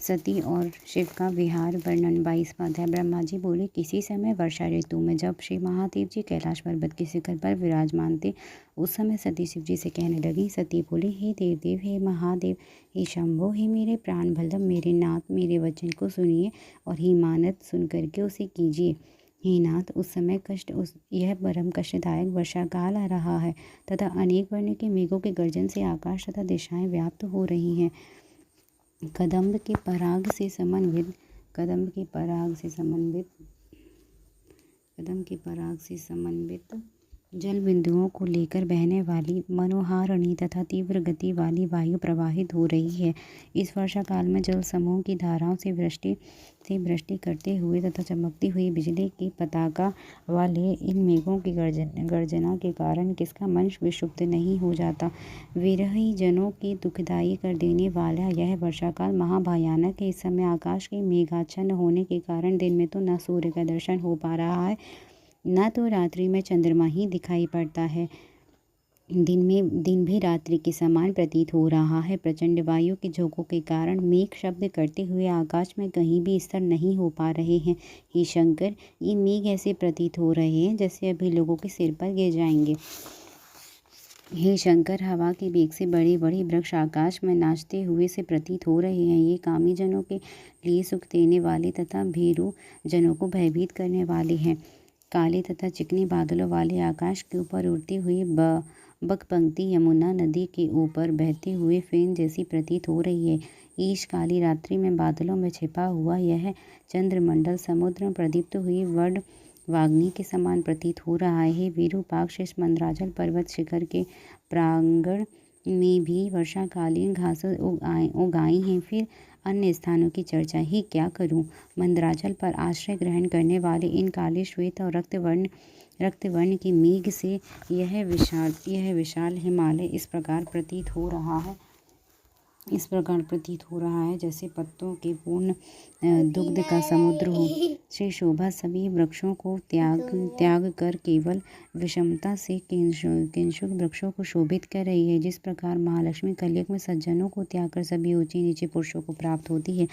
सती और शिव का विहार वर्णन। 22वां अध्याय। ब्रह्मा जी बोले, किसी समय वर्षा ऋतु में जब श्री महादेव जी कैलाश पर्वत के शिखर पर विराजमान थे, उस समय सती शिव जी से कहने लगी। सती बोली, हे देवदेव, हे महादेव, हे शंभो, हे मेरे प्राण वल्लभ, मेरे नाथ, मेरे वचन को सुनिए और ही मानत सुन करके उसे कीजिए। हे नाथ, उस समय यह परम कष्टदायक वर्षा काल आ रहा है तथा अनेक वर्ण के मेघों के गर्जन से आकाश तथा दिशाएं व्याप्त हो रही हैं। कदम्ब के पराग से समन्वित जल बिंदुओं को लेकर बहने वाली मनोहारिणी तथा तीव्र गति वाली वायु प्रवाहित हो रही है। इस वर्षा काल में जल समूह की धाराओं से वृष्टि करते हुए तथा चमकती हुई बिजली की पताका वाले इन मेघों की गर्जना के कारण किसका मन विक्षुब्ध नहीं हो जाता। विरही जनों की दुखदायी कर देने वाला यह वर्षा काल महाभयानक है। इस समय आकाश के मेघाच्छन्न होने के कारण दिन में तो न सूर्य का दर्शन हो पा रहा है, न तो रात्रि में चंद्रमा ही दिखाई पड़ता है। दिन भी रात्रि के समान प्रतीत हो रहा है। प्रचंड वायु के झोंकों के कारण मेघ शब्द करते हुए आकाश में कहीं भी स्थिर नहीं हो पा रहे हैं। हे शंकर, ये मेघ ऐसे प्रतीत हो रहे हैं जैसे अभी लोगों के सिर पर गिर जाएंगे। हे शंकर, हवा के वेग से बड़े बड़े वृक्ष आकाश में नाचते हुए से प्रतीत हो रहे हैं। ये कामी जनों के लिए सुख देने वाले तथा भीरू जनों को भयभीत करने वाले हैं। काले तथा चिकने बादलों वाले आकाश के ऊपर उड़ती हुई बकपंक्ति यमुना नदी के ऊपर बहते हुए फेन जैसी प्रतीत हो रही है। ईश काली रात्रि में बादलों में छिपा हुआ यह चंद्रमंडल समुद्र में प्रदीप्त हुई वड वाग्नि के समान प्रतीत हो रहा है। विरूपाक्ष इस मंदराचल पर्वत शिखर के प्रांगण में भी वर्षाकालीन घासें उगाई हैं। फिर अन्य स्थानों की चर्चा ही क्या करूं। मंदराचल पर आश्रय ग्रहण करने वाले इन काले श्वेत और रक्तवर्ण के मेघ से यह विशाल हिमालय इस प्रकार प्रतीत हो रहा है जैसे पत्तों के पूर्ण दुग्ध का समुद्र हो। श्री शोभा सभी वृक्षों को त्याग कर केवल विषमता से किंशुक वृक्षों को शोभित कर रही है। जिस प्रकार महालक्ष्मी कलयुग में सज्जनों को त्याग कर सभी ऊंचे नीचे पुरुषों को प्राप्त होती है।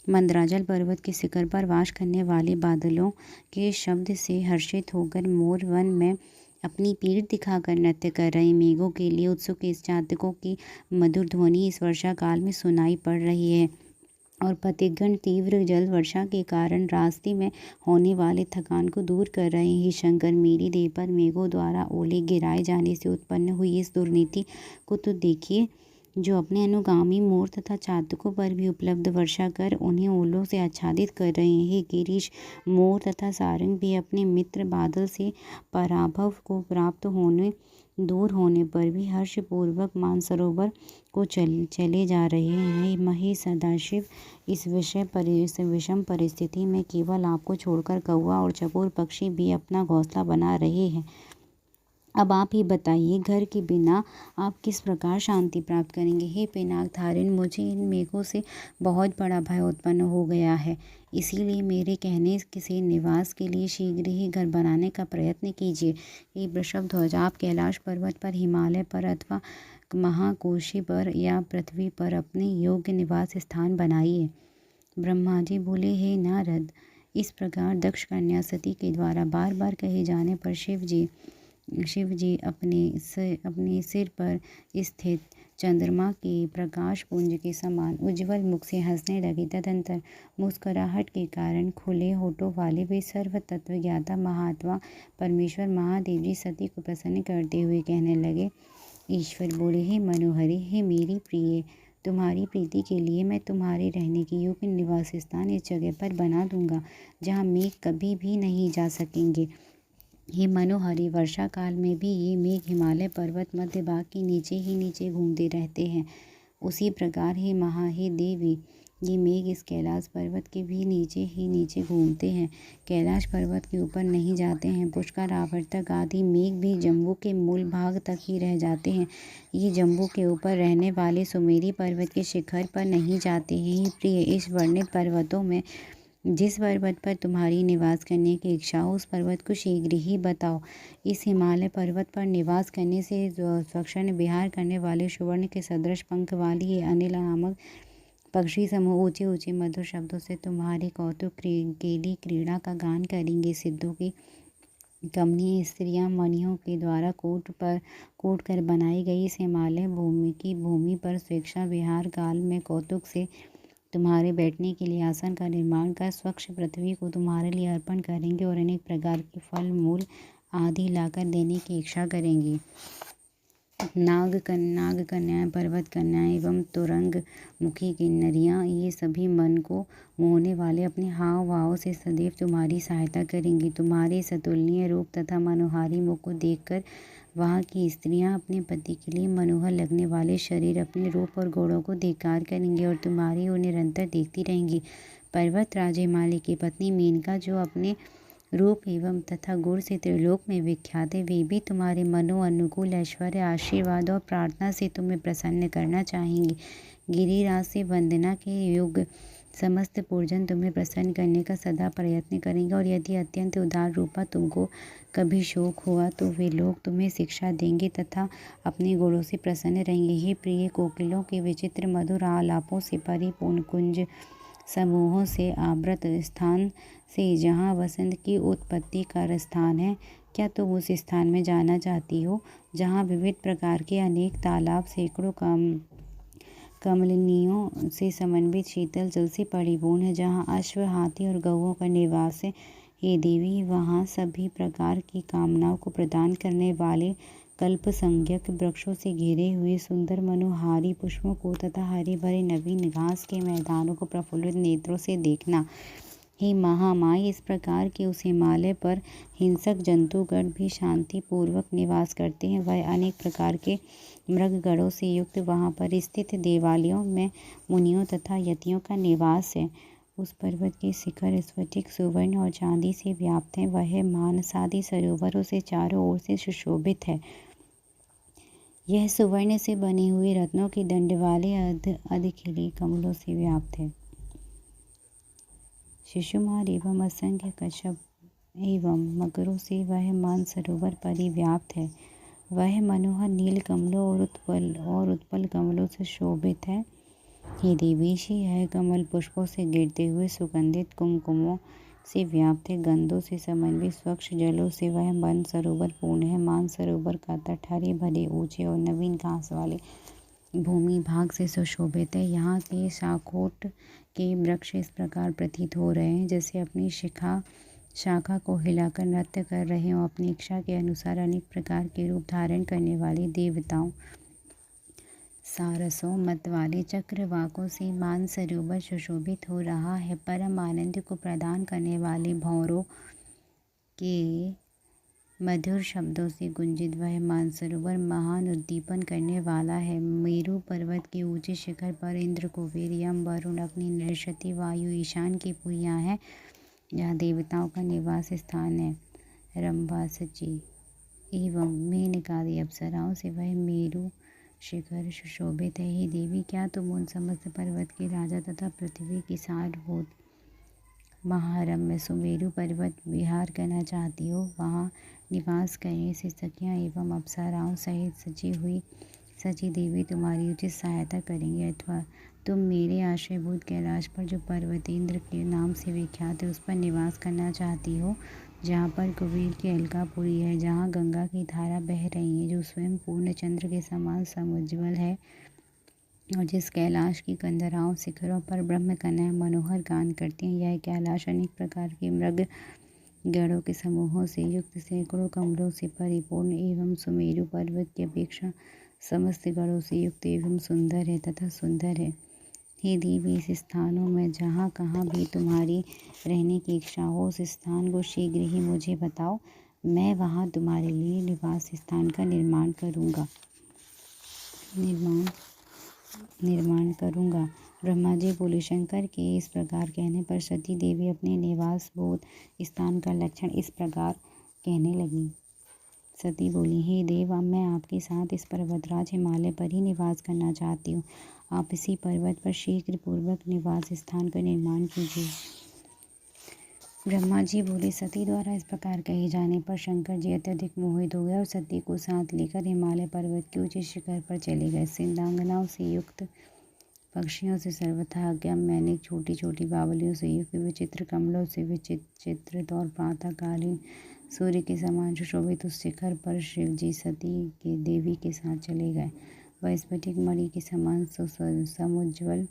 मंदराचल पर्वत के शिखर पर वास करने वाले बादलों के शब्द से हर्षित होकर मोर वन में अपनी पीठ दिखाकर नृत्य कर रहे मेघों के लिए उत्सुक इस चातकों की मधुर ध्वनि इस वर्षा काल में सुनाई पड़ रही है। और पथिकगण तीव्र जल वर्षा के कारण रास्ते में होने वाले थकान को दूर कर रहे हैं। शंकर, मेरी देह पर मेघों द्वारा ओले गिराए जाने से उत्पन्न हुई इस दुर्नीति को तो देखिए, जो अपने अनुगामी मोर तथा चातकों पर भी उपलब्ध वर्षा कर उन्हें ओलों से आच्छादित कर रहे हैं। गिरीश, मोर तथा सारंग भी अपने मित्र बादल से पराभव को प्राप्त दूर होने पर भी हर्षपूर्वक मानसरोवर को चले जा रहे हैं। महेश सदाशिव, इस विषम परिस्थिति में केवल आपको छोड़कर कौवा और चकोर पक्षी भी अपना घोंसला बना रहे हैं। अब आप ही बताइए, घर के बिना आप किस प्रकार शांति प्राप्त करेंगे। हे पिनाकधारिण, मुझे इन मेघों से बहुत बड़ा भय उत्पन्न हो गया है। इसीलिए मेरे कहने से निवास के लिए शीघ्र ही घर बनाने का प्रयत्न कीजिए। हे वृषभध्वज, आप कैलाश पर्वत पर, हिमालय पर अथवा महाकोशी पर या पृथ्वी पर अपने योग्य निवास स्थान बनाइए। ब्रह्मा जी बोले, हे नारद, इस प्रकार दक्ष कन्या सती के द्वारा बार बार कहे जाने पर शिव जी अपने सिर पर स्थित चंद्रमा के प्रकाश पुंज के समान उज्ज्वल मुख से हंसने लगे। तदंतर मुस्कुराहट के कारण खुले होठों वाले वे सर्व तत्व ज्ञाता महात्मा परमेश्वर महादेव जी सती को प्रसन्न करते हुए कहने लगे। ईश्वर बोले, हे मनोहरी, हे मेरी प्रिय, तुम्हारी प्रीति के लिए मैं तुम्हारे रहने की योग्य निवास स्थान इस जगह पर बना दूंगा जहाँ मेघ कभी भी नहीं जा सकेंगे। हे मनोहरी, वर्षा काल में भी ये मेघ हिमालय पर्वत मध्य भाग के नीचे ही नीचे घूमते रहते हैं। उसी प्रकार हे देवी, ये मेघ इस कैलाश पर्वत के भी नीचे ही नीचे घूमते हैं, कैलाश पर्वत के ऊपर नहीं जाते हैं। पुष्कर, आवर्तक आदि मेघ भी जम्बू के मूल भाग तक ही रह जाते हैं। ये जम्बू के ऊपर रहने वाले सुमेरी पर्वत के शिखर पर नहीं जाते हैं। प्रिय, इस वर्णित पर्वतों में जिस पर्वत पर तुम्हारी निवास करने की इच्छा हो उस पर्वत को शीघ्र ही बताओ। इस हिमालय पर्वत पर निवास करने से स्वक्षण विहार करने वाले सुवर्ण के सदृश पंख वाली ये अनिल नामक पक्षी समूह ऊंचे ऊंचे मधुर शब्दों से तुम्हारे कौतुक के लिए क्रीड़ा का गान करेंगे। सिद्धों की कमनीय स्त्रियां मणियों के द्वारा कोट कर बनाई गई इस हिमालय भूमि पर स्वेच्छा विहार काल में कौतुक से तुम्हारे बैठने के लिए आसन का निर्माण कर स्वच्छ पृथ्वी को तुम्हारे लिए अर्पण करेंगे और अनेक प्रकार के फल मूल आदि लाकर देने की इच्छा करेंगी। नाग कन्याएं, पर्वत कन्याएं एवं तुरंग मुखी किन्नरियां, ये सभी मन को मोहने वाले अपने हाव भाव से सदैव तुम्हारी सहायता करेंगी। तुम्हारे सतुलनीय रूप तथा मनोहारी मुख को देखकर वहाँ की स्त्रियां अपने पति के लिए मनोहर लगने वाले शरीर, अपने रूप और गुणों को धिक्कार करेंगी और तुम्हारी ओर निरंतर देखती रहेंगी। पर्वत राज हिमालय की पत्नी मेनका, जो अपने रूप एवं तथा गुण से त्रिलोक में विख्यात है, वे भी तुम्हारे मनो अनुकूल ऐश्वर्य, आशीर्वाद और प्रार्थना से तुम्हें प्रसन्न करना चाहेंगी। गिरिराज से वंदना के युग समस्त पूजन तुम्हें प्रसन्न करने का सदा प्रयत्न करेंगे और यदि अत्यंत उदार रूपा तुमको कभी शोक हुआ तो वे लोग तुम्हें शिक्षा देंगे तथा अपने गुणों से प्रसन्न रहेंगे। हे प्रिय, कोकिलों के विचित्र मधुर आलापों से परिपूर्ण कुंज समूहों से आवृत स्थान से जहाँ वसंत की उत्पत्ति का स्थान है, क्या तुम उस स्थान में जाना चाहती हो जहाँ विविध प्रकार के अनेक तालाब, सैकड़ों कमलिनियों से समन्वित शीतल जल से परिपूर्ण है, जहाँ अश्व, हाथी और गौओं का निवास है। हे देवी, वहाँ सभी प्रकार की कामनाओं को प्रदान करने वाले कल्प संज्ञक वृक्षों से घिरे हुए सुंदर मनोहारी पुष्पों को तथा हरे भरे नवीन घास के मैदानों को प्रफुल्लित नेत्रों से देखना। हे महामाई, इस प्रकार के उस हिमालय पर हिंसक जंतुगण भी शांति पूर्वक निवास करते हैं। वह अनेक प्रकार के मृगगणों से युक्त वहाँ पर स्थित देवालयों में मुनियों तथा यतियों का निवास है। उस पर्वत के शिखर स्फटिक, सुवर्ण और चांदी से व्याप्त है। वह मानसादि सरोवरों से चारों ओर से सुशोभित है। यह सुवर्ण से बने हुए रत्नों के दंड वाले अधखिले कमलों से व्याप्त है। शिशुमार एवं असंख्य कच्छप एवं मकरों से वह मानसरोवर परिव्याप्त है। वह मनोहर नील कमलों और उत्पल कमलों से शोभित है। हे देवेशी, यह कमल पुष्पों से गिरते हुए सुगंधित कुमकुमों से व्याप्त है। गंधों से समन्वित स्वच्छ जलों से वह मन सरोवर पूर्ण है। मान सरोवर का तट हरे भरे ऊंचे और नवीन घास वाले भूमि भाग से सुशोभित है। यहाँ के शाखोट के वृक्ष इस प्रकार प्रतीत हो रहे हैं जैसे अपनी शाखा को हिलाकर नृत्य कर रहे हों। अपनी इच्छा के अनुसार अनेक प्रकार के रूप धारण करने वाले देवताओं, सारसों, मत वाले चक्रवाकों से मानसरोवर सुशोभित हो रहा है। परम आनंद को प्रदान करने वाले भौरों के मधुर शब्दों से गुंजित वह मानसरोवर महान उद्दीपन करने वाला है। मेरु पर्वत के ऊंचे शिखर पर इंद्र, कुबेर, यम, वरुण, अग्नि, नृषति, वायु, ईशान की पुरियां हैं, जहाँ देवताओं का निवास स्थान है। रंभा, सची एवं मेनकादि अप्सराओं से वह मेरु शिखर सुशोभित है। हे देवी, क्या तुम उन समस्त पर्वत के राजा तथा पृथ्वी की सारभूत महारम्य सुमेरु पर्वत विहार करना चाहती हो? वहाँ निवास करने से सखियाँ एवं अप्सराओं सहित सची देवी तुम्हारी उचित सहायता करेंगे। अथवा तुम मेरे आश्रयभूत कैलाश पर, जो पर्वतेंद्र के नाम से विख्यात है, उस पर निवास करना चाहती हो, जहाँ पर कुबेर की अलकापुरी है, जहाँ गंगा की धारा बह रही है, जो स्वयं पूर्ण चंद्र के समान समुज्ज्वल है, और जिस कैलाश की कंदराओं शिखरों पर ब्रह्म कन्याएं मनोहर गान करती हैं। यह कैलाश अनेक प्रकार के मृग गणों के समूहों से युक्त सैकड़ों कमलों से परिपूर्ण एवं सुमेरु पर्वत की अपेक्षा समस्त गणों से युक्त एवं सुंदर है तथा सुंदर है। हे देवी, इस स्थानों में जहाँ कहाँ भी तुम्हारी रहने की इच्छा हो, उस स्थान को शीघ्र ही मुझे बताओ। मैं वहाँ तुम्हारे लिए निवास स्थान का निर्माण करूँगा। ब्रह्मा जी बोले। शंकर के इस प्रकार कहने पर सती देवी अपने निवास भूत स्थान का लक्षण इस प्रकार कहने लगी। सती बोली, हे देव, अब मैं आपके साथ इस पर्वतराज हिमालय पर ही निवास करना चाहती हूँ। आप इसी पर्वत पर शीघ्र पूर्वक निवास स्थान का निर्माण कीजिए। ब्रह्मा जी बोले। सती द्वारा इस प्रकार कहे जाने पर शंकर जी अत्यधिक मोहित हो गए और सती को साथ लेकर हिमालय पर्वत के ऊंचे शिखर पर चले गए। सिंधांगनाओं से युक्त पक्षियों से सर्वथा अगम्य अनेक छोटी छोटी बावलियों से युक्त विचित्र कमलों से विचित्रित और प्रातःकालीन सूर्य के समान सुशोभित उस शिखर पर शिवजी सती के देवी के साथ चले गए। वह स्फटिक मणि के समान समुज्ज्वल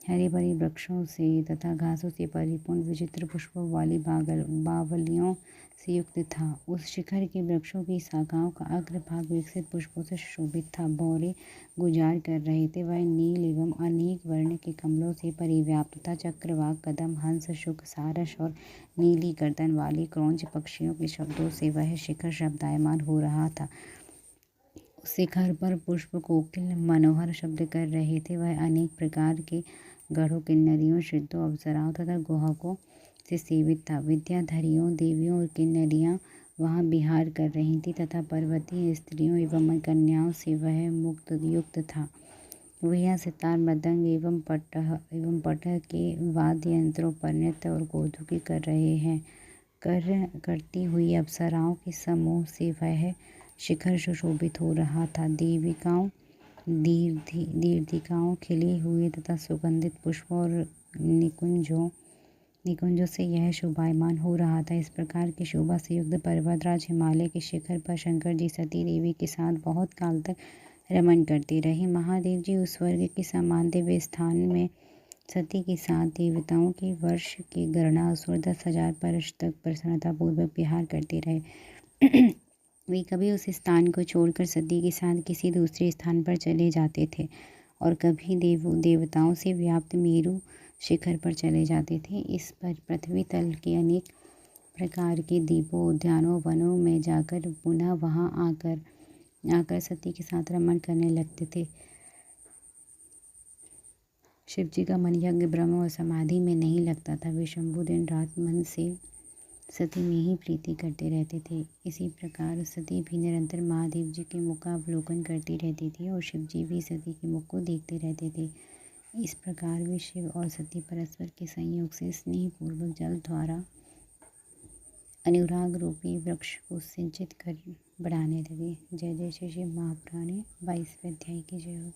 हरे भरे वृक्षों से तथा घासों से परिपूर्ण विचित्र पुष्पों वाली बावलियों से युक्त था। उस शिखर के वृक्षों की शाखाओं का अग्रभाग विकसित पुष्पों से सुशोभित था। भौरे गुजार कर रहे थे। वह नील एवं अनेक वर्ण के कमलों से परिव्याप्त था। चक्रवाक, कदम, हंस, शुक, सारस और नीली गर्दन वाले क्रौंच पक्षियों के शब्दों से वह शिखर शब्दायमान हो रहा था। उस शिखर पर पुष्प कोकिल मनोहर शब्द कर रहे थे। वह अनेक प्रकार के गढ़ों, किन्नरियों, सिद्धों, अप्सराओं तथा गुहकों से सेवित था। विद्याधरियों, देवियों और किन्नरियाँ वहाँ विहार कर रही थी तथा पर्वतीय स्त्रियों एवं कन्याओं से वह मुक्त युक्त था। वीणा, सितार, मृदंग एवं पटह के वाद्य यंत्रों पर नृत्य और कौतुकी कर रहे हैं। करती हुई अप्सराओं के समूह से वह शिखर सुशोभित हो रहा था। दीर्घिकाओं, खिले हुए तथा सुगंधित पुष्पों और निकुंजों से यह शोभायमान हो रहा था। इस प्रकार की शोभा से युक्त पर्वतराज हिमालय के शिखर पर शंकर जी सती देवी के साथ बहुत काल तक रमण करते रहे। महादेव जी उस स्वर्ग के समान दिव्य स्थान में सती के साथ देवताओं के वर्ष की गणना असुर 10,000 वर्ष तक प्रसन्नतापूर्वक विहार करते रहे। वे कभी उस स्थान को छोड़कर सती के साथ किसी दूसरे स्थान पर चले जाते थे और कभी देवताओं से व्याप्त मेरु शिखर पर चले जाते थे। इस पर पृथ्वी तल के अनेक प्रकार के द्वीपों, उद्यानों, वनों में जाकर पुनः वहां आकर सती के साथ रमण करने लगते थे। शिवजी का मन यज्ञ, ब्रह्म और समाधि में नहीं लगता था। वे शंभु दिन रात मन से सती में ही प्रीति करते रहते थे। इसी प्रकार सती भी निरंतर महादेव जी के मुख का अवलोकन करती रहती थी और शिवजी भी सती के मुख को देखते रहते थे। इस प्रकार वे शिव और सती परस्पर के संयोग से स्नेहपूर्वक जल द्वारा अनुराग रूपी वृक्ष को सिंचित कर बढ़ाने लगे। जय जय श्री शिव महापुराण 22वें अध्याय की जय हो।